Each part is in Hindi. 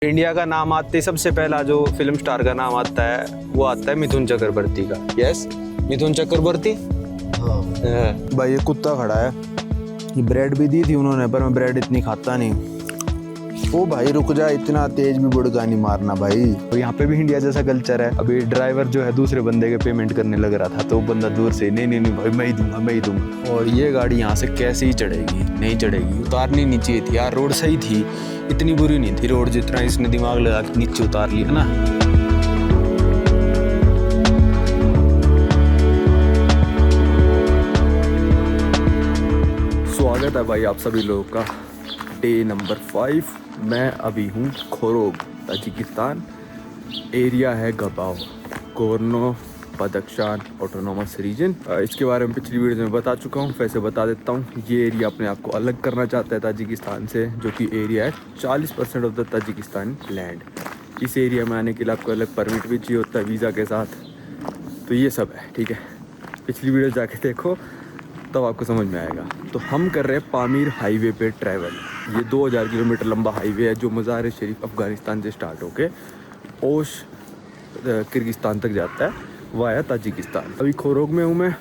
इंडिया का नाम आते ही सबसे पहला जो फिल्म स्टार का नाम आता है वो आता है मिथुन चक्रवर्ती का। यस, मिथुन चक्रवर्ती। हाँ। भाई ये कुत्ता खड़ा है, ये ब्रेड भी दी थी उन्होंने, पर मैं ब्रेड इतनी खाता नहीं। ओ भाई रुक जा, इतना तेज भी बुड़का नहीं मारना भाई। तो यहाँ पे भी इंडिया जैसा कल्चर है। अभी ड्राइवर जो है दूसरे बंदे के पेमेंट करने लग रहा था, तो वो बंदा दूर से नहीं नहीं नहीं भाई मैं ही दूंगा मैं ही दूंगा। और ये गाड़ी यहाँ से कैसे ही चढ़ेगी, नहीं चढ़ेगी, उतारनी नहीं चाहिए थी यार। रोड सही थी, इतनी बुरी नहीं थी रोड, जितना इसने दिमाग लगा के नीचे उतार लिया ना। स्वागत है भाई आप सभी लोगों का डे नंबर 5। मैं अभी हूँ खोरोग, ताजिकिस्तान। एरिया है गबाव, गोर्नो बदख्शान ऑटोनोमस रीजन। इसके बारे में पिछली वीडियो में बता चुका हूँ, वैसे बता देता हूँ। ये एरिया अपने आप को अलग करना चाहता है ताजिकिस्तान से, जो कि एरिया है 40% ऑफ द ताजिकिस्तान लैंड। इस एरिया में आने के लिए आपको अलग परमिट भी चाहिए होता है वीज़ा के साथ। तो ये सब है, ठीक है। पिछली वीडियो जाके देखो तब आपको समझ में आएगा। तो हम कर रहे हैं पामीर हाईवे पे ट्रैवल। ये 2000 किलोमीटर लंबा हाईवे है जो मज़ार शरीफ अफ़गानिस्तान से स्टार्ट होके ओश किर्गिस्तान तक जाता है वाया ताजिकिस्तान। अभी खोरोग में हूँ मैं।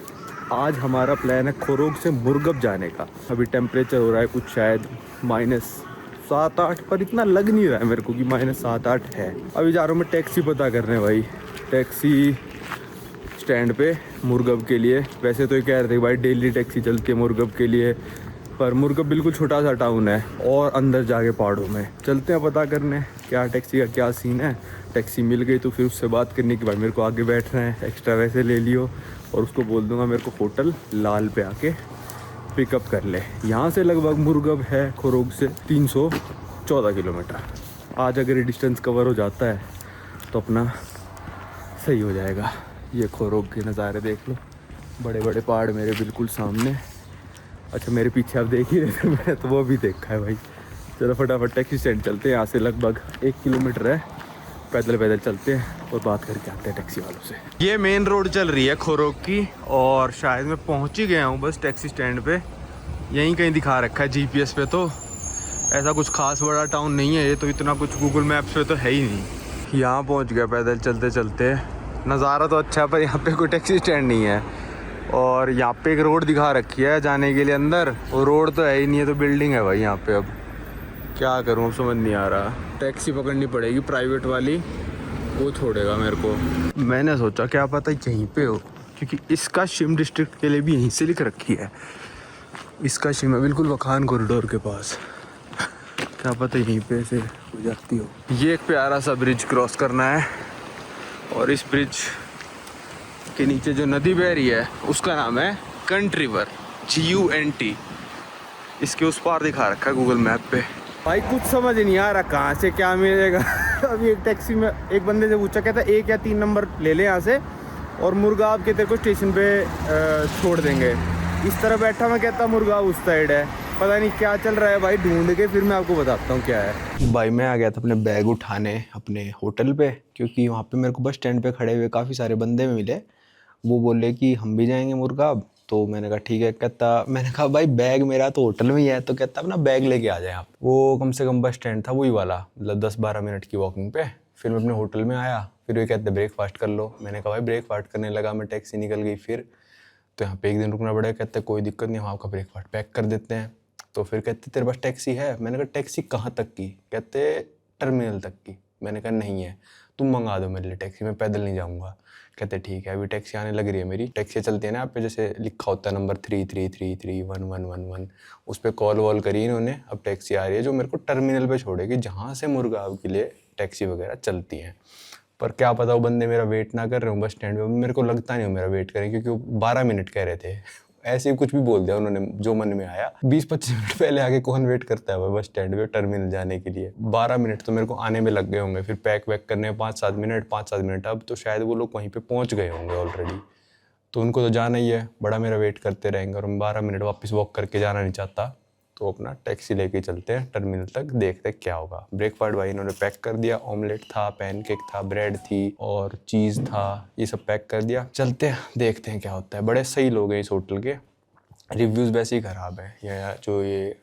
आज हमारा प्लान है खोरोग से मुर्गब जाने का। अभी टेम्परेचर हो रहा है कुछ शायद -7-8, पर इतना लग नहीं रहा है मेरे को कि -7-8 है। अभी जा रहा हूँ मैं टैक्सी पता करने भाई, टैक्सी स्टैंड पे मुर्गब के लिए। वैसे तो ये कह रहे थे भाई डेली टैक्सी चलती है मुर्गब के लिए, पर मुर्गब बिल्कुल छोटा सा टाउन है और अंदर जाके पहाड़ों में। चलते हैं पता करने क्या टैक्सी का क्या सीन है। टैक्सी मिल गई तो फिर उससे बात करने के बाद मेरे को आगे बैठना है, एक्स्ट्रा वैसे ले लियो, और उसको बोल दूंगा मेरे को होटल लाल पे आके पिकअप कर ले। यहाँ से लगभग मुर्गब है खोरोग से 314 किलोमीटर। आज अगर ये डिस्टेंस कवर हो जाता है तो अपना सही हो जाएगा। ये खोरोग के नज़ारे देख लो, बड़े बड़े पहाड़ मेरे बिल्कुल सामने। अच्छा मेरे पीछे आप देख ही रहे थे, मैंने तो वो भी देखा है भाई। चलो फटाफट टैक्सी स्टैंड चलते हैं। यहाँ से लगभग 1 किलोमीटर है, पैदल पैदल चलते हैं और बात करके आते हैं टैक्सी वालों से। ये मेन रोड चल रही है खोरोग की, और शायद मैं पहुँच ही गया हूँ बस टैक्सी स्टैंड पे। यहीं कहीं दिखा रखा है GPS पे, तो ऐसा कुछ खास बड़ा टाउन नहीं है ये, तो इतना कुछ गूगल मैप्स पे तो है ही नहीं। यहाँ पहुँच गया पैदल चलते चलते। नज़ारा तो अच्छा है पर यहाँ पे कोई टैक्सी स्टैंड नहीं है। और यहाँ पे एक रोड दिखा रखी है जाने के लिए अंदर, और रोड तो है ही नहीं है, तो बिल्डिंग है भाई यहाँ पे। अब क्या करूँ, अब समझ नहीं आ रहा। टैक्सी पकड़नी पड़ेगी प्राइवेट वाली, वो छोड़ेगा मेरे को। मैंने सोचा क्या पता यहीं पे हो, क्योंकि इसका शिम डिस्ट्रिक्ट के लिए भी यहीं से लिख रखी है। इसका शिम है बिल्कुल वखान कॉरिडोर के पास, क्या पता यहीं पे से हो जाती हो। ये एक प्यारा सा ब्रिज क्रॉस करना है, और इस ब्रिज के नीचे जो नदी बह रही है उसका नाम है कंट रिवर, GUNT। इसके उस पार दिखा रखा है गूगल मैप पे। भाई कुछ समझ नहीं आ रहा कहाँ से क्या मिलेगा। अभी एक टैक्सी में एक बंदे से पूछा, कहता 1 या 3 नंबर ले ले यहाँ से, और मुर्गाब के तेरे को स्टेशन पे छोड़ देंगे। इस तरह बैठा मैं, कहता मुर्गाब उस साइड है। पता नहीं क्या चल रहा है भाई, ढूंढ के फिर मैं आपको बताता हूँ क्या है। भाई मैं आ गया था अपने बैग उठाने अपने होटल पे, क्योंकि वहाँ पे मेरे को बस स्टैंड पे खड़े हुए काफ़ी सारे बंदे मिले। वो बोले कि हम भी जाएंगे मुर्गाब, तो मैंने कहा ठीक है। कहता, मैंने कहा भाई बैग मेरा तो होटल में ही है, तो कहता अपना बैग लेके आ जाए आप। वो कम से कम बस स्टैंड था वही वाला, मतलब 10-12 मिनट की वॉकिंग पे। फिर मैं अपने होटल में आया, फिर वे कहते ब्रेकफास्ट कर लो। मैंने कहा भाई ब्रेकफास्ट करने लगा मैं, टैक्सी निकल गई। फिर तो यहाँ पे एक दिन रुकना पड़ेगा। कहते कोई दिक्कत नहीं, हम आपका ब्रेकफास्ट पैक कर देते हैं। तो फिर कहते तेरे पास टैक्सी है? मैंने कहा टैक्सी कहाँ तक की? कहते टर्मिनल तक की। मैंने कहा नहीं है, तुम मंगा दो मेरे लिए टैक्सी, मैं पैदल नहीं जाऊँगा। कहते ठीक है। अभी टैक्सी आने लग रही है मेरी। टैक्सी चलती है ना आप पे, जैसे लिखा होता है नंबर 33331111, उस पर कॉल वॉल करी इन्होंने। अब टैक्सी आ रही है जो मेरे को टर्मिनल पे छोड़ेगी, जहाँ से मुर्गाब के लिए टैक्सी वगैरह चलती हैं। पर क्या पता वो बंदे मेरा वेट ना कर रहे हो बस स्टैंड पे। मेरे को लगता नहीं हो मेरा वेट करें, क्योंकि वो 12 मिनट कह रहे थे। ऐसे ही कुछ भी बोल दिया उन्होंने जो मन में आया। 20-25 मिनट पहले आके कौन वेट करता है बस स्टैंड पे टर्मिनल जाने के लिए। 12 मिनट तो मेरे को आने में लग गए होंगे। फिर पैक वैक करने 5-7 मिनट। अब तो शायद वो लोग वहीं पे पहुंच गए होंगे ऑलरेडी, तो उनको तो जाना ही है। बड़ा मेरा वेट करते रहेंगे, और मैं 12 मिनट वापस वॉक करके जाना नहीं चाहता। तो अपना टैक्सी लेके चलते हैं टर्मिनल तक, देखते क्या होगा। ब्रेकफास्ट भाई इन्होंने पैक कर दिया। ऑमलेट था, पैनकेक था, ब्रेड थी और चीज़ था, ये सब पैक कर दिया। चलते हैं देखते हैं क्या होता है। बड़े सही लोग हैं इस होटल के, रिव्यूज़ वैसे ही ख़राब है। या जो ये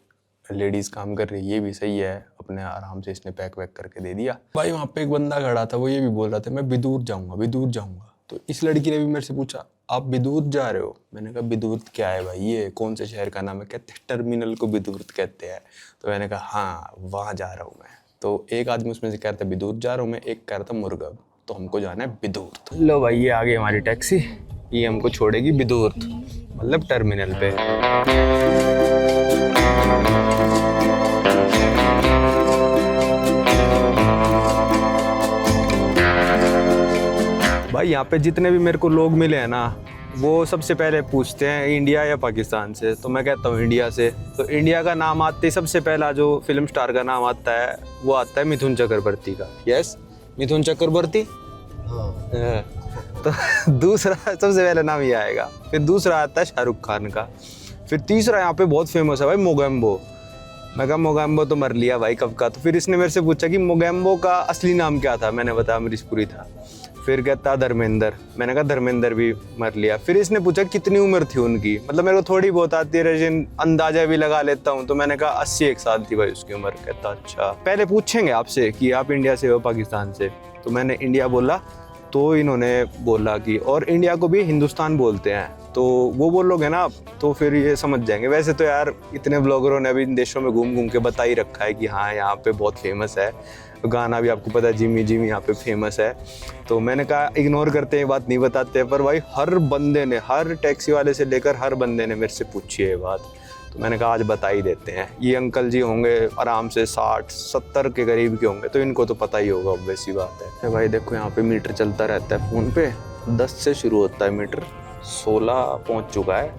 लेडीज़ काम कर रही है, ये भी सही है, अपने आराम से इसने पैक वैक करके दे दिया। भाई वहाँ पे एक बंदा खड़ा था, वो ये भी बोल रहा था मैं बिदूर जाऊँगा बिदूर जाऊँगा। तो इस लड़की ने भी मेरे से पूछा आप बिदूर जा रहे हो? मैंने कहा बिदूर क्या है भाई, ये कौन से शहर का नाम है? कहते टर्मिनल को बिदूर कहते हैं। तो मैंने कहा हाँ वहाँ जा रहा हूँ मैं। तो एक आदमी उसमें से कह रहा था बिदूर जा रहा हूँ मैं, एक कह रहा था मुर्गब। तो हमको जाना है बिदूर। लो भाई ये आ गई हमारी टैक्सी, ये हमको छोड़ेगी बिदूर, मतलब टर्मिनल पे। भाई यहाँ पे जितने भी मेरे को लोग मिले हैं ना, वो सबसे पहले पूछते हैं इंडिया या पाकिस्तान से। तो मैं कहता हूँ इंडिया से। तो इंडिया का नाम आते ही सबसे पहला जो फिल्म स्टार का नाम आता है वो आता है मिथुन चक्रवर्ती का। यस, मिथुन चक्रवर्ती। हाँ। तो दूसरा सबसे पहला नाम ये आएगा, फिर दूसरा आता है शाहरुख खान का, फिर तीसरा यहाँ पे बहुत फेमस है भाई मोगेम्बो। मैं कहा मोगेम्बो तो मर लिया भाई कब का। तो फिर इसने मेरे से पूछा कि मोगेम्बो का असली नाम क्या था? मैंने बताया अमरीश पुरी था। फिर कहता धर्मेंद्र, मैंने कहा धर्मेंद्र भी मर लिया। फिर इसने पूछा कितनी उम्र थी उनकी, मतलब मेरे को थोड़ी बहुत आती है रजन, अंदाजा भी लगा लेता हूँ। तो मैंने कहा 81 साल थी भाई उसकी उम्र। कहता अच्छा, पहले पूछेंगे आपसे कि आप इंडिया से हो पाकिस्तान से? तो मैंने इंडिया बोला। तो इन्होंने बोला कि और इंडिया को भी हिंदुस्तान बोलते हैं। तो वो बोलोगे ना आप, तो फिर ये समझ जाएंगे। वैसे तो यार इतने ब्लॉगरों ने अभी इन देशों में घूम घूम के बता ही रखा है कि हाँ यहाँ पे बहुत फेमस है, गाना भी आपको पता है जिमी जिमी यहाँ पे फेमस है। तो मैंने कहा इग्नोर करते हैं, बात नहीं बताते। पर भाई हर बंदे ने, हर टैक्सी वाले से लेकर हर बंदे ने मेरे से पूछी है बात। तो मैंने कहा आज बता ही देते हैं। ये अंकल जी होंगे आराम से 60-70 के करीब के होंगे, तो इनको तो पता ही होगा, वैसी बात है। भाई देखो यहाँ पे मीटर चलता रहता है फ़ोन पे, 10 से शुरू होता है मीटर, 16 पहुँच चुका है।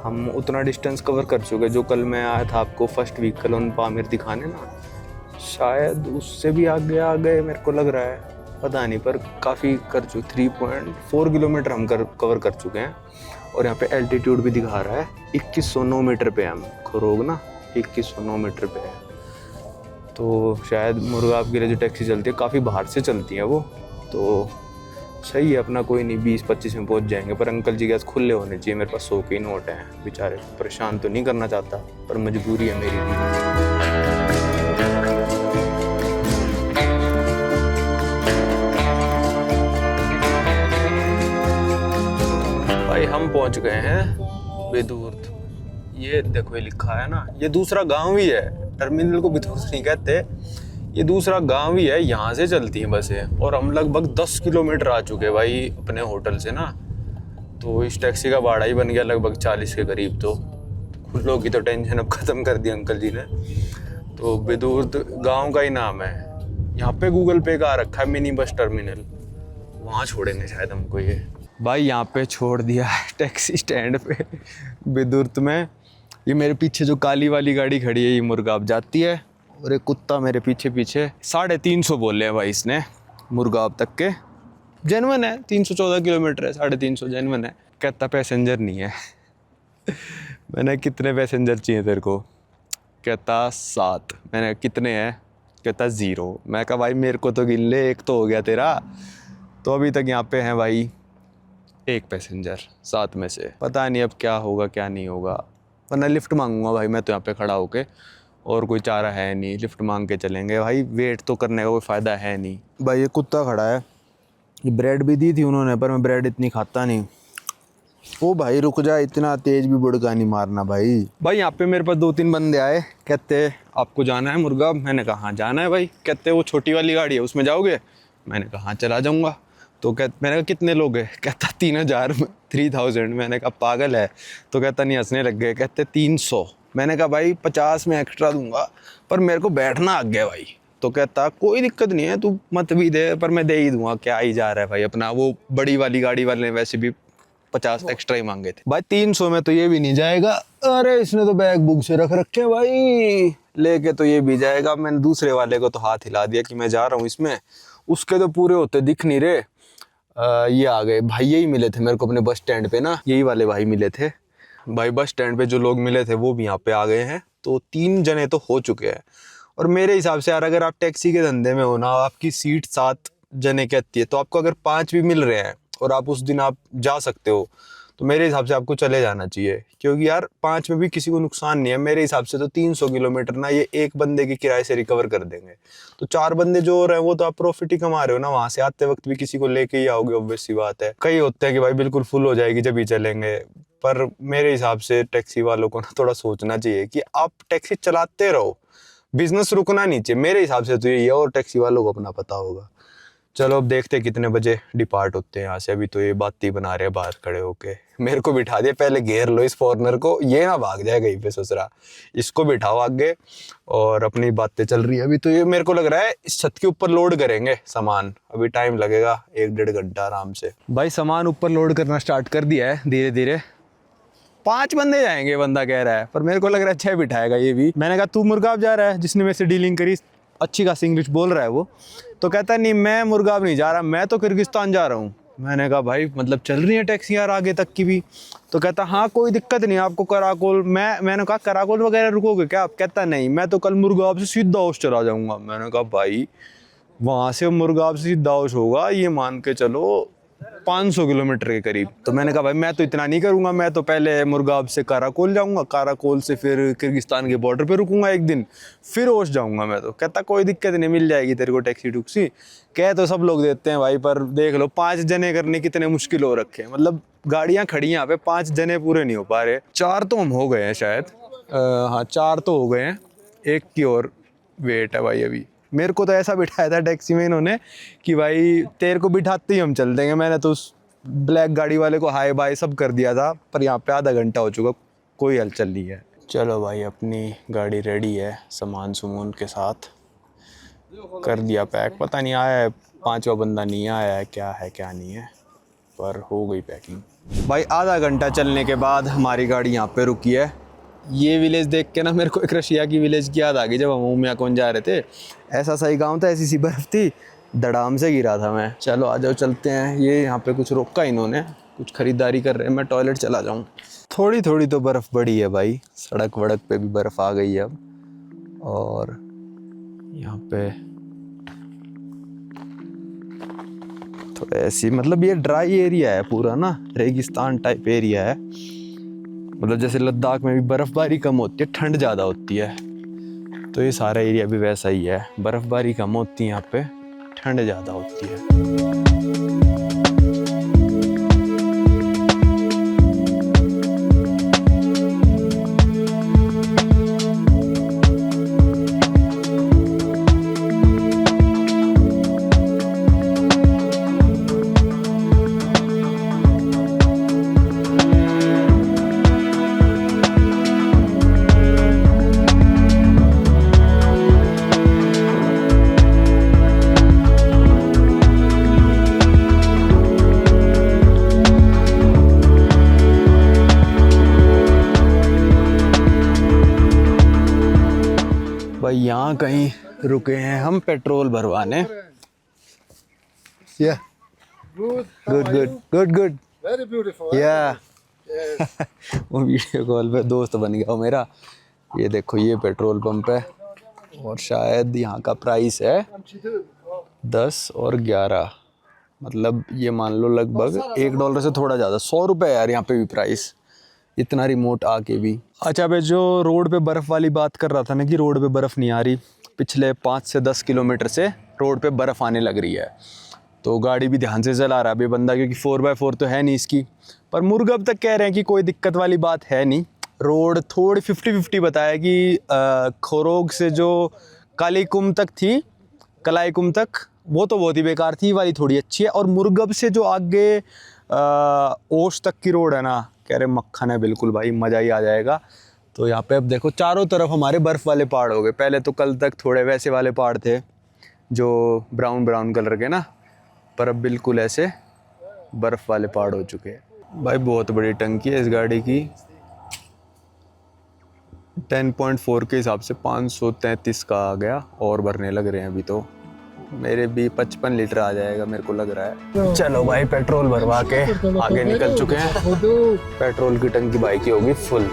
हम उतना डिस्टेंस कवर कर चुके जो कल मैं आया था आपको फर्स्ट व्हीकल ऑन पामीर दिखाने ना, शायद उससे भी आगे आ गए मेरे को लग रहा है, पता नहीं, पर काफ़ी कर चुके। 3.4 किलोमीटर हम कवर कर चुके हैं। और यहाँ पे एल्टीट्यूड भी दिखा रहा है 2109 मीटर पे हम खरोग ना, 2109 मीटर पे है। तो शायद मुर्गाब के लिए जो टैक्सी चलती है काफ़ी बाहर से चलती है वो, तो सही है अपना, कोई नहीं 20-25 में पहुँच जाएंगे। पर अंकल जी गैस खुले होने चाहिए, मेरे पास 100 के ही नोट हैं। बेचारे परेशान तो नहीं करना चाहता, पर मजबूरी है मेरी भी। भाई हम पहुंच गए हैं बिदूर। ये देखो ये लिखा है ना, ये दूसरा गांव ही है, टर्मिनल को बिदूर नहीं कहते, ये दूसरा गांव ही है, यहाँ से चलती हैं बसें। और हम लगभग 10 किलोमीटर आ चुके हैं भाई अपने होटल से ना। तो इस टैक्सी का भाड़ा ही बन गया लगभग 40 के करीब। तो खुलों की तो टेंशन अब ख़त्म कर दी अंकल जी ने। तो बिदूर गाँव का ही नाम है। यहाँ पे गूगल पे का आ रखा है मिनी बस टर्मिनल, वहाँ छोड़ेंगे शायद हमको ये। भाई यहाँ पे छोड़ दिया है टैक्सी स्टैंड पे बिदुर्त में। ये मेरे पीछे जो काली वाली गाड़ी खड़ी है ये मुर्गाब जाती है, और एक कुत्ता मेरे पीछे पीछे। 350 बोले हैं भाई इसने मुर्गाब तक के, जेन्युइन है। 314 किलोमीटर है, 350 जेन्युइन है। कहता पैसेंजर नहीं है मैंने कितने पैसेंजर चाहिए तेरे को? कहता 7। मैंने कितने हैं? कहता 0। मैं कहा भाई मेरे को तो गिन ले, एक तो हो गया तेरा। तो अभी तक यहाँ पे हैं भाई 1 पैसेंजर 7 में से। पता नहीं अब क्या होगा क्या नहीं होगा, वरना लिफ्ट मांगूंगा भाई मैं तो यहाँ पे खड़ा होके, और कोई चारा है नहीं, लिफ्ट मांग के चलेंगे भाई, वेट तो करने का कोई फ़ायदा है नहीं। भाई ये कुत्ता खड़ा है, ये ब्रेड भी दी थी उन्होंने, पर मैं ब्रेड इतनी खाता नहीं। ओ भाई रुक जा, इतना तेज भी बुड़का नहीं मारना भाई। भाई यहाँ पे मेरे पास 2-3 बंदे आए, कहते आपको जाना है मुर्गा? मैंने कहा हाँ जाना है भाई। कहते वो छोटी वाली गाड़ी है उसमें जाओगे? मैंने कहा हाँ चला जाऊँगा। तो मैंने कहा कितने लोग हैं? कहता 3000। मैंने कहा पागल है? तो कहता नहीं, हंसने लग गए। कहते 300। मैंने कहा भाई 50 में एक्स्ट्रा दूंगा, पर मेरे को बैठना आ गया भाई। तो कहता कोई दिक्कत नहीं है, तू मत भी दे, पर मैं दे ही दूंगा, क्या ही जा रहा है भाई अपना। वो बड़ी वाली गाड़ी वाले ने वैसे भी 50 एक्स्ट्रा ही मांगे थे भाई। 300 में तो ये भी नहीं जाएगा। अरे इसने तो बैग बुक से रख रखे भाई, लेके तो ये भी जाएगा। मैंने दूसरे वाले को तो हाथ हिला दिया कि मैं जा रहा हूँ इसमें, उसके तो पूरे होते दिख नहीं रहे। ये आ गए भाई, यही मिले थे मेरे को अपने बस स्टैंड पे ना, यही वाले भाई मिले थे भाई। बस स्टैंड पे जो लोग मिले थे वो भी यहाँ पे आ गए हैं। तो 3 जने तो हो चुके हैं। और मेरे हिसाब से यार अगर आप टैक्सी के धंधे में हो ना, आपकी सीट 7 जने कहती है, तो आपको अगर 5 भी मिल रहे हैं और आप उस दिन आप जा सकते हो, तो मेरे हिसाब से आपको चले जाना चाहिए, क्योंकि यार 5 में भी किसी को नुकसान नहीं है। मेरे हिसाब से तो 300 किलोमीटर ना ये एक बंदे की किराए से रिकवर कर देंगे। तो 4 बंदे जो हो रहे हैं वो तो आप प्रॉफिट ही कमा रहे हो ना, वहां से आते वक्त भी किसी को लेके ही आओगे, ऑब्वियस सी बात है। कई होते हैं कि भाई बिल्कुल फुल हो जाएगी जब ही चलेंगे, पर मेरे हिसाब से टैक्सी वालों को ना थोड़ा सोचना चाहिए कि आप टैक्सी चलाते रहो, बिजनेस रुकना नहीं चाहिए। मेरे हिसाब से तो यही है, और टैक्सी वालों को अपना पता होगा। चलो अब देखते हैं कितने बजे डिपार्ट होते हैं यहाँ से। अभी तो ये बातें बना रहे हैं बाहर खड़े होके। मेरे को बिठा दिया, पहले घेर लो इस फॉरनर को, ये ना भाग जाए कहीं पे ससुरा। इसको बिठाओ आगे और अपनी बातें चल रही है। अभी तो ये मेरे को लग रहा है इस छत के ऊपर लोड करेंगे सामान, अभी टाइम लगेगा 1-1.5 घंटा आराम से। भाई सामान ऊपर लोड करना स्टार्ट कर दिया है धीरे धीरे। 5 बंदे जाएंगे बंदा कह रहा है, पर मेरे को लग रहा है 6 बिठाएगा ये भी। मैंने कहा तू मुर्गाब जा रहा है, जिसने मेरे से डीलिंग करी, अच्छी खासी इंग्लिश बोल रहा है वो, तो कहता है नहीं मैं मुर्गाब नहीं जा रहा, मैं तो किर्गिस्तान जा रहा हूँ। मैंने कहा भाई मतलब चल रही हैं टैक्सी यार आगे तक की भी? तो कहता हाँ कोई दिक्कत नहीं आपको कराकोल। मैंने कहा कराकोल वगैरह रुकोगे क्या आप? कहता नहीं मैं तो कल मुर्गाब से सीधा होश चला जाऊँगा। मैंने कहा भाई वहाँ से मुर्गाब से सीधा होश होगा ये मान के चलो 500 किलोमीटर के करीब। तो मैंने कहा भाई मैं तो इतना नहीं करूंगा, मैं तो पहले मुर्गाब से काराकोल जाऊंगा, काराकोल से फिर किर्गिस्तान के बॉर्डर पे रुकूंगा एक दिन, फिर ओश जाऊंगा मैं तो। कहता कोई दिक्कत नहीं, मिल जाएगी तेरे को टैक्सी टुक्सी। कह तो सब लोग देते हैं भाई, पर देख लो 5 जने करने कितने मुश्किल हो रखे हैं। मतलब गाड़ियाँ खड़ी यहाँ पे, 5 जने पूरे नहीं हो पा रहे। 4 तो हम हो गए हैं शायद, हाँ 4 तो हो गए हैं, एक की और वेट है भाई अभी। मेरे को तो ऐसा बिठाया था टैक्सी में इन्होंने कि भाई तेरे को बिठाते ही हम चल देंगे। मैंने तो उस ब्लैक गाड़ी वाले को हाय बाय सब कर दिया था, पर यहाँ पे आधा घंटा हो चुका, कोई हलचल नहीं है। चलो भाई अपनी गाड़ी रेडी है, सामान सुमून के साथ कर दिया पैक। पता नहीं आया है 5वां बंदा नहीं आया है, क्या है क्या नहीं है, पर हो गई पैकिंग। भाई आधा घंटा चलने के बाद हमारी गाड़ी यहाँ पे रुकी है। ये विलेज देख के ना मेरे को एक रशिया की विलेज की याद आ गई, जब हम उमियाकोंज जा रहे थे। ऐसा सही गांव था, ऐसी सी बर्फ़ थी, धड़ाम से गिरा था मैं। चलो आ जाओ चलते हैं। ये यहाँ पे कुछ रोका इन्होंने, कुछ ख़रीदारी कर रहे हैं, मैं टॉयलेट चला जाऊँ। थोड़ी थोड़ी तो बर्फ़ बड़ी है भाई, सड़क वड़क पे भी बर्फ़ आ गई है अब। और यहाँ पे थोड़ा ऐसी, मतलब ये ड्राई एरिया है पूरा ना, रेगिस्तान टाइप एरिया है। मतलब जैसे लद्दाख में भी बर्फबारी कम होती है, ठंड ज़्यादा होती है, तो ये सारा एरिया भी वैसा ही है। बर्फबारी कम होती है यहाँ पे, ठंड ज़्यादा होती है। भाई यहाँ कहीं रुके हैं हम पेट्रोल भरवाने। Yeah. Good. Good. Very beautiful. Yeah. Yes. वो वीडियो कॉल पे दोस्त बन गया वो मेरा। ये देखो ये पेट्रोल पंप है, और शायद यहाँ का प्राइस है 10 और 11, मतलब ये मान लो लगभग $1 से थोड़ा ज़्यादा, 100 रुपये यार यहाँ पे भी प्राइस, इतना रिमोट आके भी। अच्छा भाई जो रोड पे बर्फ़ वाली बात कर रहा था ना कि रोड पे बर्फ़ नहीं आ रही, पिछले 5 से 10 किलोमीटर से रोड पे बर्फ़ आने लग रही है। तो गाड़ी भी ध्यान से चला रहा है अभी बंदा, क्योंकि 4x4 तो है नहीं इसकी। पर मुर्गब तक कह रहे हैं कि कोई दिक्कत वाली बात है नहीं। रोड थोड़ी 50-50 बताया कि खोरोग से जो कालीकुम तक थी, कलाईकुम तक, वो तो बहुत ही बेकार थी, वाली थोड़ी अच्छी है। और मुर्गब से जो आगे ओश तक की रोड है ना, कह रहे मक्खन है बिल्कुल भाई, मज़ा ही आ जाएगा। तो यहाँ पे अब देखो चारों तरफ हमारे बर्फ़ वाले पहाड़ हो गए। पहले तो कल तक थोड़े वैसे वाले पहाड़ थे जो ब्राउन कलर के ना, पर अब बिल्कुल ऐसे बर्फ़ वाले पहाड़ हो चुके हैं। भाई बहुत बड़ी टंकी है इस गाड़ी की, 10.4 के हिसाब से 533 का आ गया, और भरने लग रहे हैं अभी तो। मेरे भी 55 लीटर आ जाएगा मेरे को लग रहा है। चलो भाई पेट्रोल भरवा के आगे निकल चुके हैं। पेट्रोल की टंकी भाई की होगी फुल।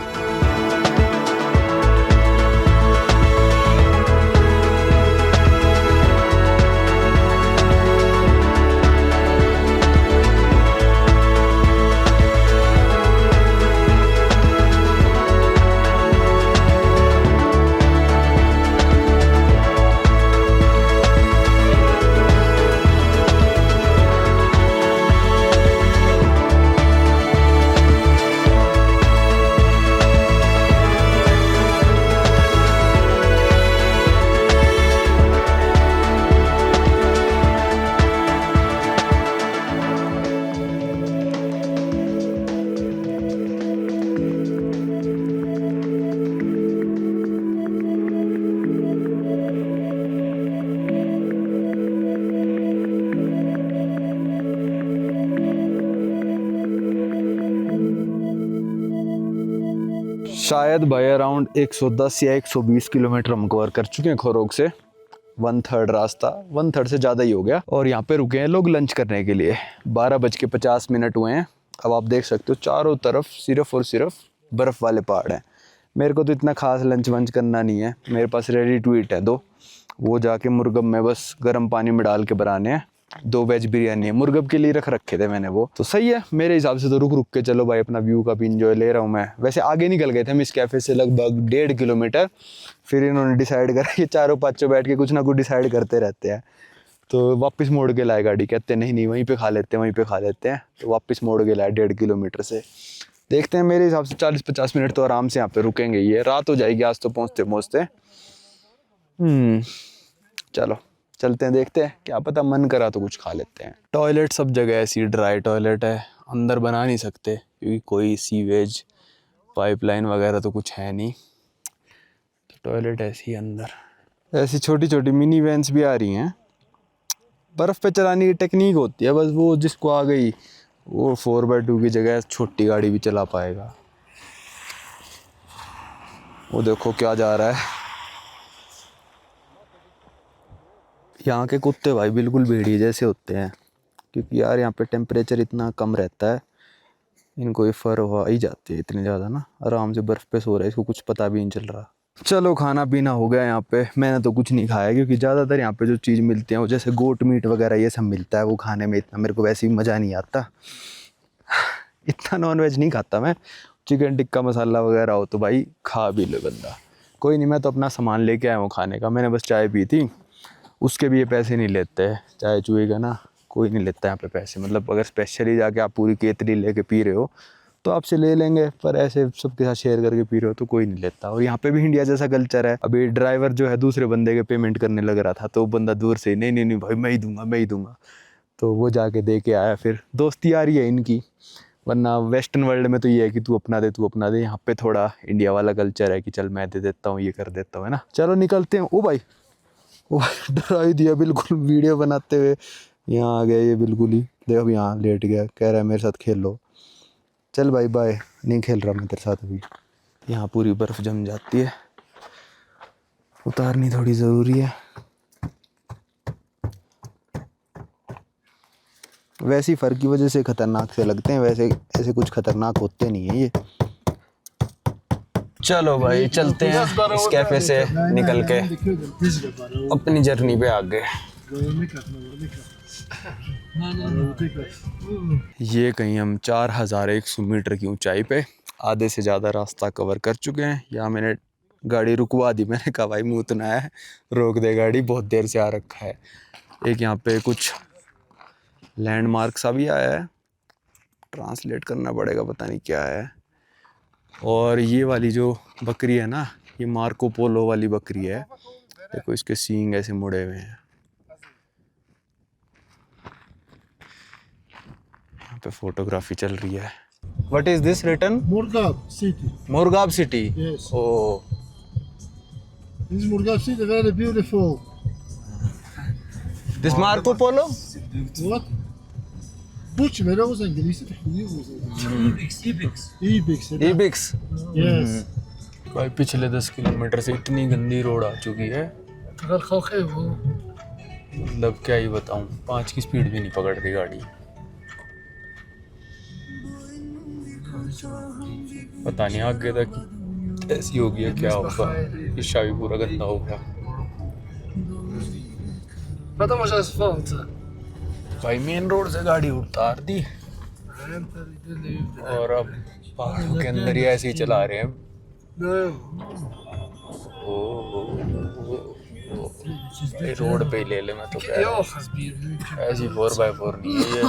शायद भाई अराउंड 110 या 120 किलोमीटर हम कवर कर चुके हैं खोरोग से। 1/3 रास्ता, 1/3 से ज़्यादा ही हो गया। और यहाँ पे रुके हैं लोग लंच करने के लिए। 12:50 हुए हैं। अब आप देख सकते हो चारों तरफ सिर्फ और सिर्फ बर्फ़ वाले पहाड़ हैं। मेरे को तो इतना खास लंच वंच करना नहीं है, मेरे पास रेडी टू ईट है दो। वो जाके मुर्गब में बस गर्म पानी में डाल के बनाने हैं। 2 वेज बिरयानी है, मुर्गब के लिए रख रखे थे मैंने, वो तो सही है मेरे हिसाब से। तो रुक रुक के चलो भाई, अपना व्यू का भी इंजॉय ले रहा हूँ मैं। वैसे आगे निकल गए थे हम इस कैफ़े से लगभग 1.5 किलोमीटर। फिर इन्होंने डिसाइड करा, ये चारों पाँचों बैठ के कुछ ना कुछ डिसाइड करते रहते हैं। तो वापस मोड़ के लाए गाड़ी, कहते नहीं नहीं वहीं पे खा लेते हैं, वहीं पे खा लेते हैं। तो वापस मोड़ के लाए 1.5 किलोमीटर से। देखते हैं, मेरे हिसाब से 40-50 मिनट तो आराम से यहाँ पे रुकेंगे। ये रात हो जाएगी आज तो पहुँचते पहुँचते। चलो चलते हैं, देखते हैं, क्या पता मन करा तो कुछ खा लेते हैं। टॉयलेट सब जगह ऐसी ड्राई टॉयलेट है, अंदर बना नहीं सकते क्योंकि कोई सीवेज पाइपलाइन वगैरह तो कुछ है नहीं। तो टॉयलेट ऐसी अंदर। ऐसी छोटी छोटी मिनी वैन्स भी आ रही हैं। बर्फ़ पे चलाने की टेक्निक होती है, बस वो जिसको आ गई वो 4x2 की जगह छोटी गाड़ी भी चला पाएगा। वो देखो क्या जा रहा है। यहाँ के कुत्ते भाई बिल्कुल भेड़िए जैसे होते हैं, क्योंकि यार यहाँ पे टेम्परेचर इतना कम रहता है, इनको ये फर हो ही जाती है इतनी ज़्यादा ना। आराम से बर्फ़ पे सो रहा है, इसको कुछ पता भी नहीं चल रहा। चलो खाना पीना हो गया यहाँ पे। मैंने तो कुछ नहीं खाया क्योंकि ज़्यादातर यहाँ पे जो चीज़ मिलती है वो जैसे गोट मीट वगैरह ये सब मिलता है, वो खाने में इतना मेरे को वैसे ही मज़ा नहीं आता। इतना नॉन वेज नहीं खाता मैं। चिकन टिक्का मसाला वगैरह हो तो भाई खा भी ले बंदा। कोई नहीं, मैं तो अपना सामान लेके आया हूँ खाने का। मैंने बस चाय पी थी, उसके भी ये पैसे नहीं लेते। चाय चुए का ना कोई नहीं लेता यहाँ पे पैसे। मतलब अगर स्पेशली जाके आप पूरी केतली लेके पी रहे हो तो आपसे ले लेंगे, पर ऐसे सबके साथ शेयर करके पी रहे हो तो कोई नहीं लेता। और यहाँ पे भी इंडिया जैसा कल्चर है। अभी ड्राइवर जो है दूसरे बंदे के पेमेंट करने लग रहा था, तो वो बंदा दूर से नहीं नहीं नहीं भाई मैं ही दूंगा, मैं ही दूंगा। तो वो जाके दे के आया। फिर दोस्ती आ रही है इनकी। वरना वेस्टर्न वर्ल्ड में तो ये है कि तू अपना दे, तू अपना दे। यहाँ पे थोड़ा इंडिया वाला कल्चर है कि चल मैं दे देता हूँ, ये कर देता हूँ, है ना। चलो निकलते हैं। ओ भाई डरा ही दिया बिल्कुल वीडियो बनाते हुए। यहाँ आ गया ये बिल्कुल ही, देखो यहाँ लेट गया, कह रहा है मेरे साथ खेल लो। चल भाई बाय, नहीं खेल रहा मैं तेरे साथ अभी। यहाँ पूरी बर्फ़ जम जाती है, उतारनी थोड़ी ज़रूरी है। वैसी फर की वजह से ख़तरनाक से लगते हैं, वैसे ऐसे कुछ ख़तरनाक होते नहीं है ये। चलो भाई चलते हैं इस कैफ़े से निकल के अपनी जर्नी पे आगे। ये कहीं हम 4100 मीटर की ऊंचाई पे आधे से ज़्यादा रास्ता कवर कर चुके हैं। यहाँ मैंने गाड़ी रुकवा दी। मैंने कहा भाई मुँह उतना है, रोक दे गाड़ी, बहुत देर से आ रखा है। एक यहाँ पे कुछ लैंडमार्क सा भी आया है, ट्रांसलेट करना पड़ेगा, पता नहीं क्या है। और ये वाली जो बकरी है ना, ये मार्को पोलो वाली बकरी है। देखो इसके सींग ऐसे मुड़े हुए हैं। यहाँ पे फोटोग्राफी चल रही है। What is this written? Murgab City. Murgab city. Yes. Oh. This is Murgab City, very beautiful. This Marco Polo? What? Buç vere o zaman İngilizce biliyor musun? Ebix. Ebix. Yes. भाई पिछले 10 किलोमीटर से इतनी गंदी रोड आ चुकी है, अगर खोखे वो मतलब क्या ही बताऊं। 5 की स्पीड भी नहीं पकड़ रही गाड़ी। पता नहीं आगे तक ऐसी होगी है क्या होगा। शीशा भी पूरा गंदा हो गया। पता मुझे asfalt. भाई मेन रोड से गाड़ी उतार दी और अब पहाड़ों के अंदर ही ऐसे ही चला रहे हैं। ये रोड पे ही ले ले, मैं तो कह रहा हूं। ऐसी 4x4 नहीं है ये।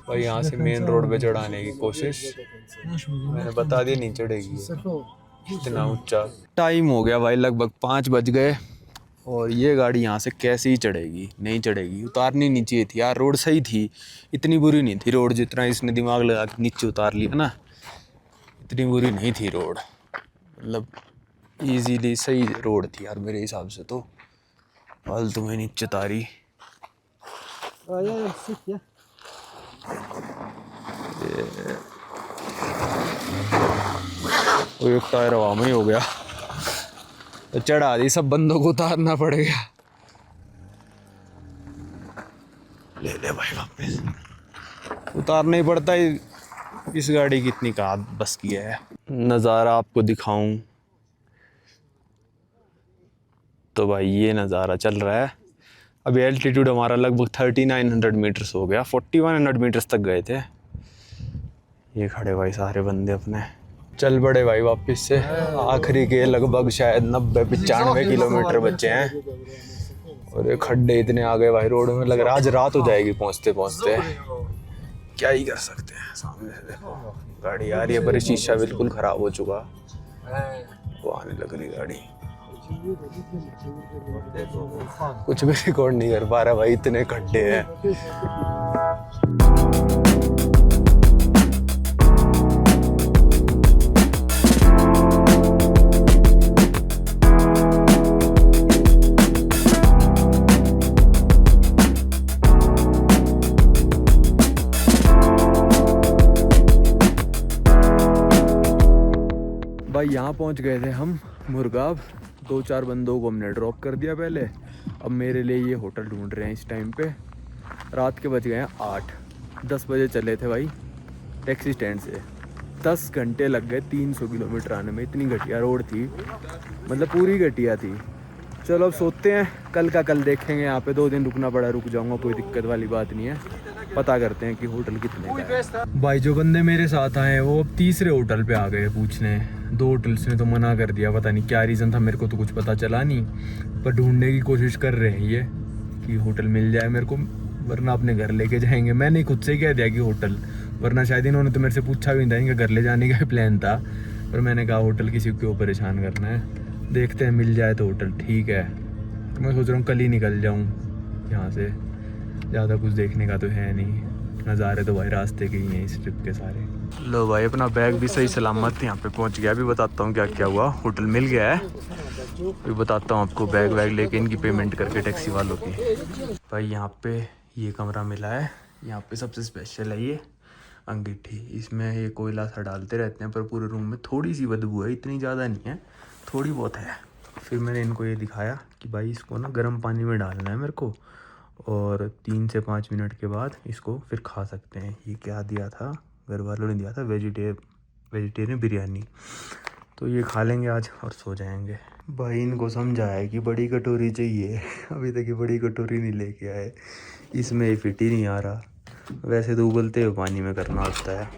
भाई यहाँ से मेन रोड पे चढ़ाने की कोशिश मैंने बता दी, नहीं चढ़ेगी इतना ऊंचा। टाइम हो गया भाई, लगभग 5 बज गए और ये गाड़ी यहाँ से कैसे ही चढ़ेगी, नहीं चढ़ेगी। उतारनी नहीं चाहिए थी यार, रोड सही थी, इतनी बुरी नहीं थी रोड जितना इसने दिमाग लगा के नीचे उतार लिया ना। इतनी बुरी नहीं थी रोड, मतलब इजीली सही रोड थी यार मेरे हिसाब से। तो फालतू में नीचे उतारी। वो एक टायर हवा में ही हो गया, तो चढ़ा दी, सब बंदों को उतारना पड़ेगा। ले ले भाई वापस, उतारना ही पड़ता है। इस गाड़ी की इतनी का बस की है। नज़ारा आपको दिखाऊं तो भाई ये नज़ारा चल रहा है। अभी एल्टीट्यूड हमारा लगभग 3900 मीटर्स हो गया, 4100 मीटर्स तक गए थे। ये खड़े भाई सारे बंदे अपने, चल बड़े भाई वापस से। आखिरी के लगभग शायद 90-95 किलोमीटर बचे हैं, और ये खड्डे इतने आ गए भाई रोड में, लग रहा है आज रात हो जाएगी पहुंचते पहुंचते। क्या ही कर सकते हैं। सामने से देखो गाड़ी आ रही है, पर शीशा बिल्कुल खराब हो चुका, वो आने लग रही गाड़ी। कुछ भी रिकॉर्ड नहीं कर पा रहा भाई, इतने खड्डे हैं। भाई यहाँ पहुँच गए थे हम मुरगाव। 2-4 बंदों को हमने ड्रॉप कर दिया पहले। अब मेरे लिए ये होटल ढूंढ रहे हैं इस टाइम पे। रात के बज गए हैं 8। 10 बजे चले थे भाई टैक्सी स्टैंड से। 10 घंटे लग गए 300 किलोमीटर आने में। इतनी घटिया रोड थी, मतलब पूरी घटिया थी। चलो अब सोते हैं, कल का कल देखेंगे। यहाँ पे 2 दिन रुकना पड़ा, रुक जाऊँगा, कोई दिक्कत वाली बात नहीं है। पता करते हैं कि होटल कितने का है। भाई जो बंदे मेरे साथ आए वो अब तीसरे होटल पे आ गए पूछने। 2 होटल्स ने तो मना कर दिया, पता नहीं क्या रीज़न था, मेरे को तो कुछ पता चला नहीं। पर ढूंढने की कोशिश कर रहे हैं ये कि होटल मिल जाए मेरे को, वरना अपने घर लेके जाएंगे। मैंने खुद से ही कह दिया कि होटल, वरना शायद इन्होंने तो मेरे से पूछा भी नहीं था, इनका घर ले जाने का प्लान था। पर मैंने कहा होटल किसी को परेशान करना है, देखते हैं मिल जाए तो होटल ठीक है। तो मैं सोच रहा हूँ कल ही निकल जाऊँ यहाँ से, ज़्यादा कुछ देखने का तो है नहीं। नज़ारे तो भाई रास्ते के ही हैं इस ट्रिप के सारे। लो भाई अपना बैग भी सही सलामत यहाँ पे पहुँच गया। अभी बताता हूँ क्या क्या हुआ। होटल मिल गया है, अभी बताता हूँ आपको। बैग वैग लेके इनकी पेमेंट करके टैक्सी वालों की। भाई यहाँ पे ये कमरा मिला है। यहाँ पे सबसे स्पेशल है ये अंगीठी। इसमें ये कोयला सा डालते रहते हैं, पर पूरे रूम में थोड़ी सी बदबू है, इतनी ज़्यादा नहीं है, थोड़ी बहुत है। फिर मैंने इनको ये दिखाया कि भाई इसको ना गर्म पानी में डालना है मेरे को, और 3 से 5 मिनट के बाद इसको फिर खा सकते हैं। ये क्या दिया था, घर वालों ने दिया था वेजिटेरियन बिरयानी। तो ये खा लेंगे आज और सो जाएंगे। भाई इनको समझाया कि बड़ी कटोरी चाहिए, अभी तक ये बड़ी कटोरी नहीं लेके आए। इसमें फिट ही नहीं आ रहा। वैसे तो उबलते हुए पानी में करना होता है,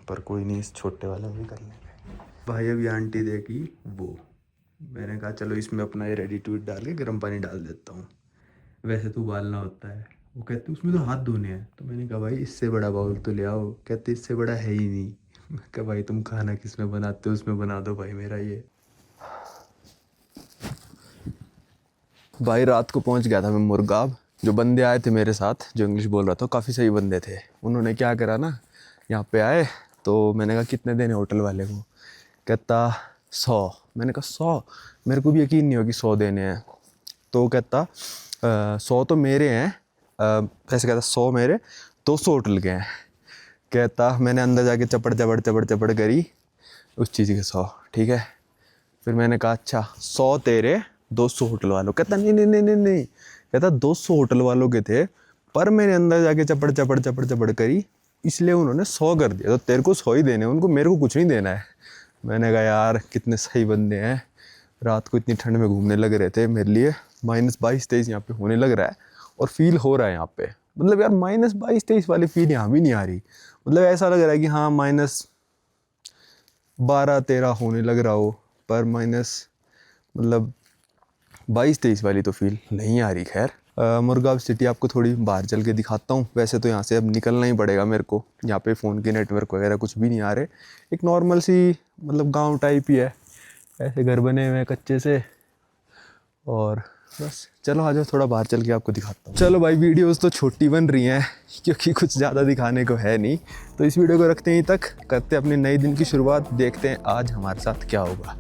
पर कोई नहीं, इस छोटे वाले भी कर लेंगे। भाई अभी आंटी देखी वो, मैंने कहा चलो इसमें अपना ये रेडी टू ईट डाल के गर्म पानी डाल देता हूँ। वैसे तो उबालना होता है। वो कहते उसमें तो हाथ धोने हैं। तो मैंने कहा भाई इससे बड़ा बाउल तो ले आओ। कहते इससे बड़ा है ही नहीं। मैं कहा भाई तुम खाना किस में बनाते हो, उसमें बना दो भाई मेरा ये। भाई रात को पहुंच गया था मैं मुरगाव। जो बंदे आए थे मेरे साथ, जो इंग्लिश बोल रहा था, काफ़ी सही बंदे थे। उन्होंने क्या करा ना, यहाँ पे आए तो मैंने कहा कितने देने होटल वाले को। कहता 100। मैंने कहा 100? मेरे को भी यकीन नहीं हो कि 100 देने हैं। तो कहता 100 तो मेरे हैं, ऐसे कहता 100 मेरे, 200 होटल के हैं। कहता मैंने अंदर जाके चपड़ करी उस चीज़ के 100, ठीक है। फिर मैंने कहा अच्छा 100 तेरे, 200 होटल वालों। कहता नहीं। कहता 200 होटल वालों के थे, पर मैंने अंदर जाके चपड़ करी, इसलिए उन्होंने 100 कर दिया। तो तेरे को 100 ही देने उनको, मेरे को कुछ नहीं देना है। मैंने कहा यार कितने सही बंदे हैं। रात को इतनी ठंड में घूमने लग रहे थे, मेरे लिए -22-23 यहाँ पे होने लग रहा है, और फील हो रहा है यहाँ पे। मतलब यार -22-23 वाली फील यहाँ भी नहीं आ रही। मतलब ऐसा लग रहा है कि हाँ -12-13 होने लग रहा हो, पर मतलब 22-23 वाली तो फील नहीं आ रही। खैर मुरगाव सिटी आपको थोड़ी बाहर चल के दिखाता हूँ। वैसे तो यहाँ से अब निकलना ही पड़ेगा मेरे को। यहाँ पे फ़ोन के नेटवर्क वगैरह कुछ भी नहीं आ रहे। एक नॉर्मल सी मतलब गांव टाइप ही है, ऐसे घर बने हुए हैं कच्चे से। और बस चलो आ जाओ, थोड़ा बाहर चल के आपको दिखाता हूँ। चलो भाई वीडियोस तो छोटी बन रही हैं क्योंकि कुछ ज़्यादा दिखाने को है नहीं, तो इस वीडियो को रखते हैं यहीं तक। करते हैं अपने नए दिन की शुरुआत, देखते हैं आज हमारे साथ क्या होगा।